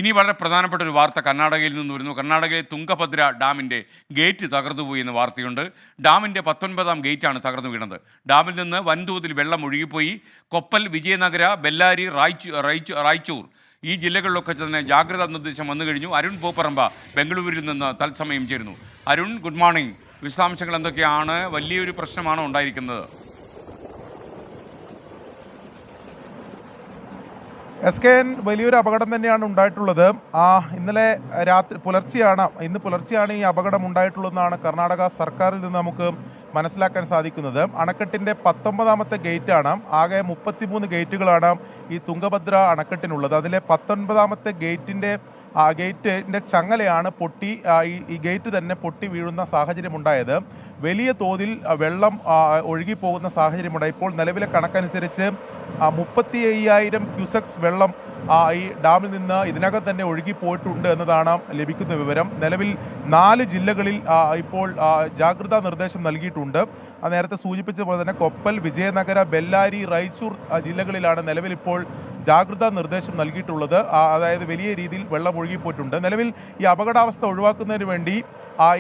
ഇനി വളരെ പ്രധാനപ്പെട്ട ഒരു വാർത്ത കർണാടകയിൽ നിന്ന് വരുന്നു. കർണാടകയിലെ തുംഗഭദ്ര ഡാമിൻ്റെ ഗേറ്റ് തകർന്നുപോയി എന്ന വാർത്തയുണ്ട്. ഡാമിൻ്റെ 19ാം ഗേറ്റാണ് തകർന്നു വീണത്. ഡാമിൽ നിന്ന് വൻതോതിൽ വെള്ളം ഒഴുകിപ്പോയി. കൊപ്പൽ, വിജയനഗര, ബെല്ലാരി, റായ്ചൂർ ഈ ജില്ലകളിലൊക്കെ തന്നെ ജാഗ്രതാ നിർദ്ദേശം വന്നു കഴിഞ്ഞു. അരുൺ പൂപ്പറമ്പ ബംഗളൂരുവിൽ നിന്ന് തത്സമയം ചേരുന്നു. Arun, good morning. വിശദാംശങ്ങൾ എന്തൊക്കെയാണ്? വലിയൊരു പ്രശ്നമാണോ ഉണ്ടായിരിക്കുന്നത്? SKN വലിയൊരു അപകടം തന്നെയാണ് ഉണ്ടായിട്ടുള്ളത്. ഇന്ന് പുലർച്ചെയാണ് ഈ അപകടം ഉണ്ടായിട്ടുള്ളതെന്നാണ് കർണാടക സർക്കാരിൽ നിന്ന് നമുക്ക് മനസ്സിലാക്കാൻ സാധിക്കുന്നത്. അണക്കെട്ടിൻ്റെ 19ാമത്തെ ഗേറ്റാണ്. ആകെ 33 ഗേറ്റുകളാണ് ഈ തുംഗഭദ്ര അണക്കെട്ടിനുള്ളത്. അതിലെ 19ാമത്തെ ഗേറ്റിൻ്റെ ചങ്ങലയാണ് പൊട്ടി, ഈ ഗേറ്റ് തന്നെ പൊട്ടി വീഴുന്ന സാഹചര്യമുണ്ടായത്. വലിയ തോതിൽ വെള്ളം ഒഴുകിപ്പോകുന്ന സാഹചര്യമുണ്ടായി. ഇപ്പോൾ നിലവിലെ കണക്കനുസരിച്ച് 35,000 ക്യൂസെക്സ് വെള്ളം ഈ ഡാമിൽ നിന്ന് ഇതിനകം തന്നെ ഒഴുകിപ്പോയിട്ടുണ്ട് എന്നതാണ് ലഭിക്കുന്ന വിവരം. നിലവിൽ 4 ജില്ലകളിൽ ഇപ്പോൾ ജാഗ്രതാ നിർദ്ദേശം നൽകിയിട്ടുണ്ട്. നേരത്തെ സൂചിപ്പിച്ച പോലെ തന്നെ കൊപ്പൽ, വിജയനഗര, ബെല്ലാരി, റായ്ചൂർ ജില്ലകളിലാണ് നിലവിൽ ഇപ്പോൾ ജാഗ്രതാ നിർദ്ദേശം നൽകിയിട്ടുള്ളത്. അതായത് വലിയ രീതിയിൽ വെള്ളം ഒഴുകിപ്പോയിട്ടുണ്ട്. നിലവിൽ ഈ അപകടാവസ്ഥ ഒഴിവാക്കുന്നതിന് വേണ്ടി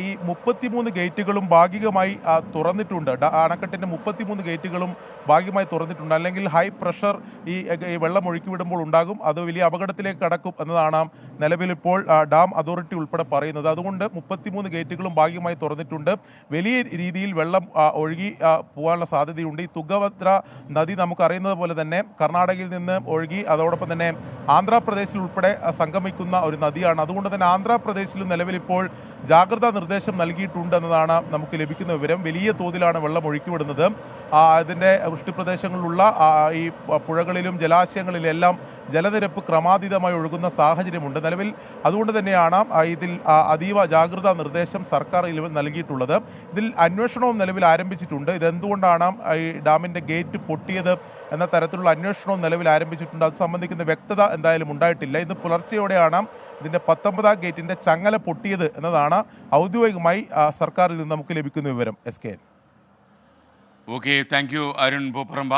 ഈ 33 ഗേറ്റുകളും ഭാഗികമായി തുറന്നിട്ടുണ്ട്. അണക്കെട്ടിൻ്റെ 33 ഗേറ്റുകളും ഭാഗികമായി തുറന്നിട്ടുണ്ട്. അല്ലെങ്കിൽ ഹൈ പ്രഷർ ഈ വെള്ളം ഒഴുക്കി വിടുമ്പോൾ ഉണ്ടാകും. അത് വലിയ അപകടത്തിലേക്ക് കടക്കും എന്നതാണ് നിലവിലിപ്പോൾ ഡാം അതോറിറ്റി ഉൾപ്പെടെ പറയുന്നത്. അതുകൊണ്ട് 33 ഗേറ്റുകളും ഭാഗികമായി തുറന്നിട്ടുണ്ട്. വലിയ രീതിയിൽ വെള്ളം ഒഴുകി പോകാനുള്ള സാധ്യതയുണ്ട്. ഈ തുംഗഭദ്ര നദി നമുക്കറിയുന്നത് പോലെ തന്നെ കർണാടകയിൽ നിന്ന് ഒഴുകി അതോടൊപ്പം തന്നെ ആന്ധ്രാപ്രദേശിൽ ഉൾപ്പെടെ സംഗമിക്കുന്ന ഒരു നദിയാണ്. അതുകൊണ്ട് തന്നെ ആന്ധ്രാപ്രദേശിലും നിലവിലിപ്പോൾ ജാഗ്രതാ നിർദ്ദേശം നൽകിയിട്ടുണ്ട് എന്നതാണ് നമുക്ക് ലഭിക്കുന്ന വിവരം. വലിയ തോതിലാണ് വെള്ളം ഒഴുക്കിവിടുന്നത്. അതിൻ്റെ വൃഷ്ടിപ്രദേശങ്ങളിലുള്ള ഈ പുഴകളിലും ജലാശയങ്ങളിലും എല്ലാം ജലനിരപ്പ് ക്രമാതീതമായി ഒഴുകുന്ന സാഹചര്യമുണ്ട് നിലവിൽ. അതുകൊണ്ട് തന്നെയാണ് ഇതിൽ അതീവ ജാഗ്രതാ നിർദ്ദേശം സർക്കാർ നൽകിയിട്ടുള്ളത്. ഇതിൽ അന്വേഷണവും നിലവിൽ ആരംഭിച്ചിട്ടുണ്ട്. ഇതെന്തുകൊണ്ടാണ് ഈ ഡാമിൻ്റെ ഗേറ്റ് പൊട്ടിയത് എന്ന തരത്തിലുള്ള അന്വേഷണവും നിലവിൽ ആരംഭിച്ചിട്ടുണ്ട്. അത് സംബന്ധിക്കുന്ന വ്യക്തത എന്തായാലും ഉണ്ടായിട്ടില്ല. ഇന്ന് പുലർച്ചെയോടെയാണ് ഇതിൻ്റെ 19ാം ഗേറ്റിൻ്റെ ചങ്ങല പൊട്ടിയത് എന്നതാണ് ഔദ്യോഗികമായി സർക്കാരിൽ നിന്ന് നമുക്ക് ലഭിക്കുന്ന വിവരം. SKN. Okay, thank you Arun Pooparamba.